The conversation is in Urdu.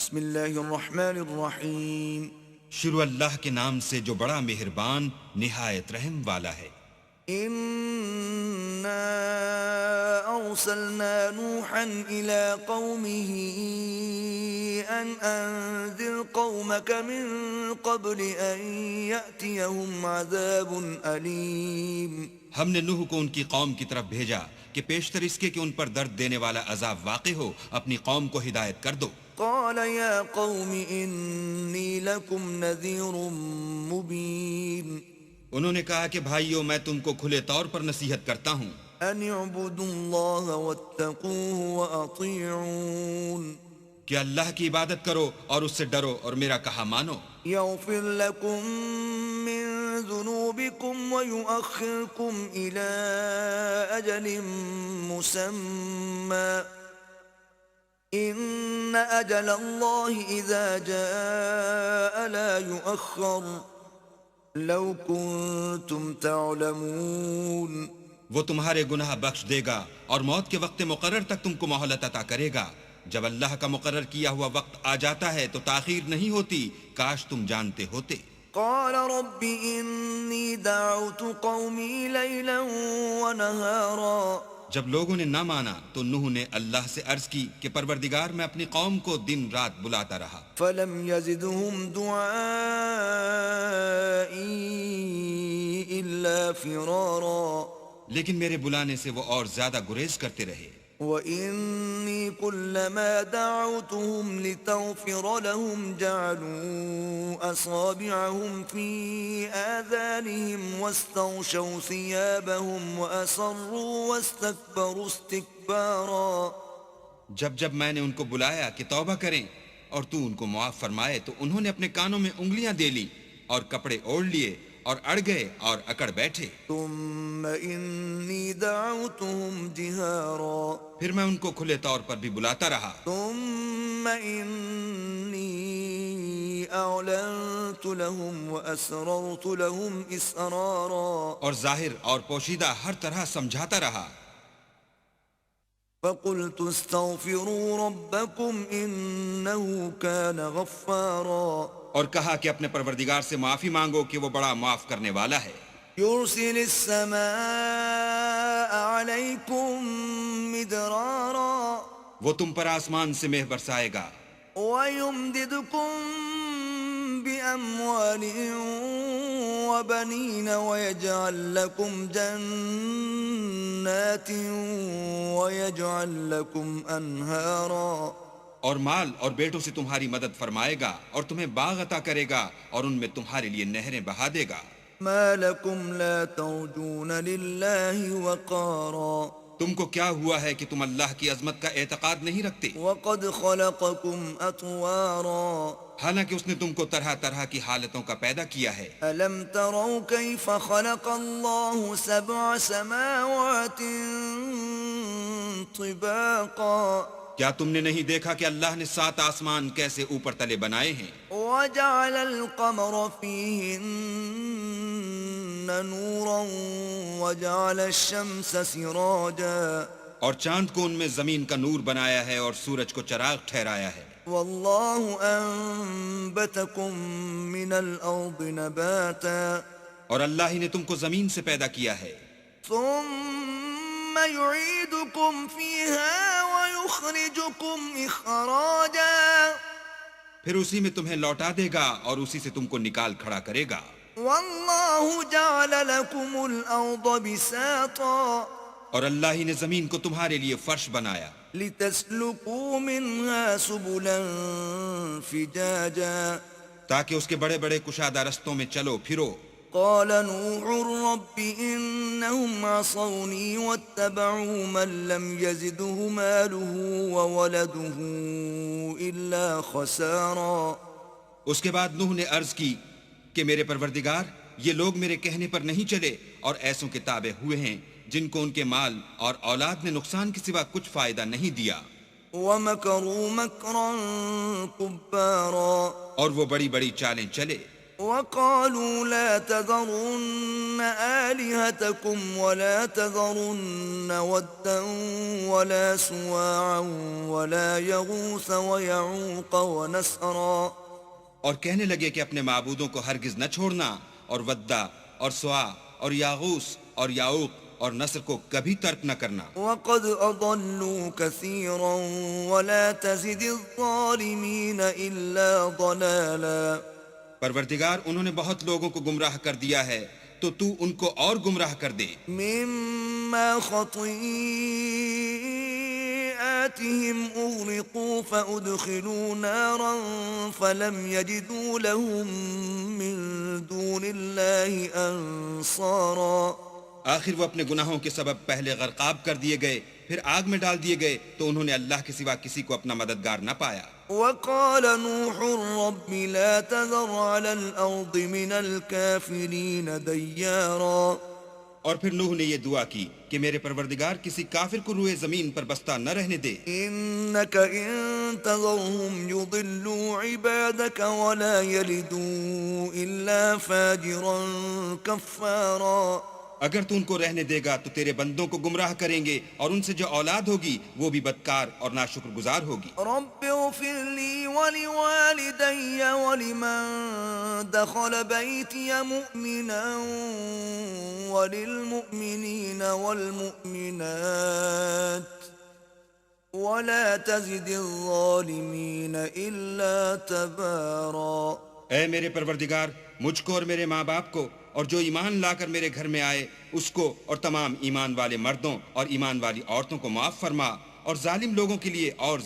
بسم اللہ الرحمن الرحیم. شروع اللہ کے نام سے جو بڑا مہربان نہایت رحم والا ہے. انا ارسلنا نوحا الى قومه ان انذر قومك من قبل ان يأتيهم عذاب الیم. ہم نے نوح کو ان کی قوم کی طرف بھیجا کہ پیشتر اس کے کہ ان پر درد دینے والا عذاب واقع ہو اپنی قوم کو ہدایت کر دو. قال يا قوم انی لکم نذیر مبین. انہوں نے کہا کہ بھائیو میں تم کو کھلے طور پر نصیحت کرتا ہوں ان اعبدوا اللہ واتقوه واطیعون. کہ اللہ کی عبادت کرو اور اس سے ڈرو اور میرا کہا مانو. یغفر لکم من ذنوبکم ویؤخرکم الى اجل مسمى ان اجل اللہ اذا جاء لا یؤخر لو کنتم تعلمون. وہ تمہارے گناہ بخش دے گا اور موت کے وقت مقرر تک تم کو مہلت عطا کرے گا. جب اللہ کا مقرر کیا ہوا وقت آ جاتا ہے تو تاخیر نہیں ہوتی، کاش تم جانتے ہوتے. قال رب انی دعوت قومی لیلا ونہارا. جب لوگوں نے نہ مانا تو نوح نے اللہ سے عرض کی کہ پروردگار میں اپنی قوم کو دن رات بلاتا رہا. فلم یزدہم دعائی الا فرارا. لیکن میرے بلانے سے وہ اور زیادہ گریز کرتے رہے. وَإِنِّي كُلَّمَا دَعَوْتُهُمْ لِتَغْفِرَ لَهُمْ جَعَلُوا أَصَابِعَهُمْ فِي آذَانِهِمْ وَاسْتَغْشَوْا ثِيَابَهُمْ وَأَصَرُّوا وَاسْتَكْبَرُوا اسْتِكْبَارًا. جب میں نے ان کو بلایا کہ توبہ کریں اور تو ان کو معاف فرمائے تو انہوں نے اپنے کانوں میں انگلیاں دے لی اور کپڑے اوڑھ لیے اور اڑ گئے اور اکڑ بیٹھے. ثُمَّ إِنِّي دَعَوْتُهُمْ جِهَارًا. پھر میں ان کو کھلے طور پر بھی بلاتا رہا. ثُمَّ إِنِّي أَعْلَنْتُ لَهُمْ وَأَسْرَرْتُ لَهُمْ إِسْرَارًا. اور ظاہر اور پوشیدہ ہر طرح سمجھاتا رہا. فَقُلْتُ اسْتَغْفِرُوا رَبَّكُمْ إِنَّهُ كَانَ غَفَّارًا. اور کہا کہ اپنے پروردگار سے معافی مانگو کہ وہ بڑا معاف کرنے والا ہے. يُرْسِلِ السَّمَاءَ عَلَيْكُمْ مِدْرَارًا. وہ تم پر آسمان سے مہ برسائے گا. وَيُمْدِدْكُمْ بِأَمْوَالٍ وَبَنِينَ وَيَجْعَلْ لَكُمْ جَنَّاتٍ وَيَجْعَلْ لَكُمْ أَنْهَارًا. اور مال اور بیٹوں سے تمہاری مدد فرمائے گا اور تمہیں باغ عطا کرے گا اور ان میں تمہارے لیے نہریں بہا دے گا. ما لكم لا ترجون لله وقارا. تم کو کیا ہوا ہے کہ تم اللہ کی عظمت کا اعتقاد نہیں رکھتے؟ وقد خلقكم اطوارا. حالانکہ اس نے تم کو طرح طرح کی حالتوں کا پیدا کیا ہے. الم تروا كيف خلق الله 7 سماوات طباقا. کیا تم نے نہیں دیکھا کہ اللہ نے 7 آسمان کیسے اوپر تلے بنائے ہیں؟ وجعل القمر فيهن نورا وجعل الشمس سراجا. اور چاند کو ان میں زمین کا نور بنایا ہے اور سورج کو چراغ ٹھہرایا ہے. واللہ انبتکم من الارض نباتا. اور اللہ ہی نے تم کو زمین سے پیدا کیا ہے. ثم يعيدكم فيها ويخرجكم اخراجا. پھر اسی میں تمہیں لوٹا دے گا اور اسی سے تم کو نکال کھڑا کرے گا. واللہ جعل لكم الارض بساطا. اور اللہ ہی نے زمین کو تمہارے لیے فرش بنایا. لتسلكوا منها سبلا فجاجا. تاکہ اس کے بڑے بڑے کشادہ رستوں میں چلو پھرو. قال نوح رب انهم عصوني واتبعوا من لم يزده ماله وولده الا خسارا. اس کے بعد نوح نے عرض کی کہ میرے پروردگار یہ لوگ میرے کہنے پر نہیں چلے اور ایسوں کے تابع ہوئے ہیں جن کو ان کے مال اور اولاد نے نقصان کے سوا کچھ فائدہ نہیں دیا. وَمَكَرُوا مَكْرًا كُبَّارًا. اور وہ بڑی بڑی چالیں چلے. وقالوا لا تذرن آلهتكم ولا تذرن ودا ولا سواعا ولا يغوث ويعوق ونسرا. اور کہنے لگے کہ اپنے معبودوں کو ہرگز نہ چھوڑنا، اور ودا اور سوا اور یاغوس اور یاؤق اور نصر کو کبھی ترک نہ کرنا. وقد أضلوا كثيرا ولا تزد الظالمين إلا ضلالا. پروردگار انہوں نے بہت لوگوں کو گمراہ کر دیا ہے، تو تو ان کو اور گمراہ کر دے. مما خطيئاتهم أغرقوا فأدخلوا نارا فلم يجدوا لهم من دون الله أنصارا. آخر وہ اپنے گناہوں کے سبب پہلے غرقاب کر دیے گئے، پھر آگ میں ڈال دیے گئے، تو انہوں نے اللہ کے سوا کسی کو اپنا مددگار نہ پایا. وقال نوح رب لا تذر على الأرض من الكافرين ديارا. اور پھر نوح نے یہ دعا کی کہ میرے پروردگار کسی کافر کو روئے زمین پر بستہ نہ رہنے دے. إنك إن تذرهم يضلوا عبادك ولا يلدوا إلا فاجرا كفارا. اگر تو ان کو رہنے دے گا تو تیرے بندوں کو گمراہ کریں گے، اور ان سے جو اولاد ہوگی وہ بھی بدکار اور ناشکر گزار ہوگی. رب اغفر لي ولوالدي ولمن دخل بيتي مؤمنا وللمؤمنين والمؤمنات ولا تزد الظالمين إلا تبارا. اے میرے پروردگار، مجھ کو اور میرے ماں باپ کو اور جو ایمان لا کر میرے گھر میں آئے اس کو اور تمام ایمان والے مردوں اور ایمان والی عورتوں کو معاف فرما، اور ظالم لوگوں کے لیے اور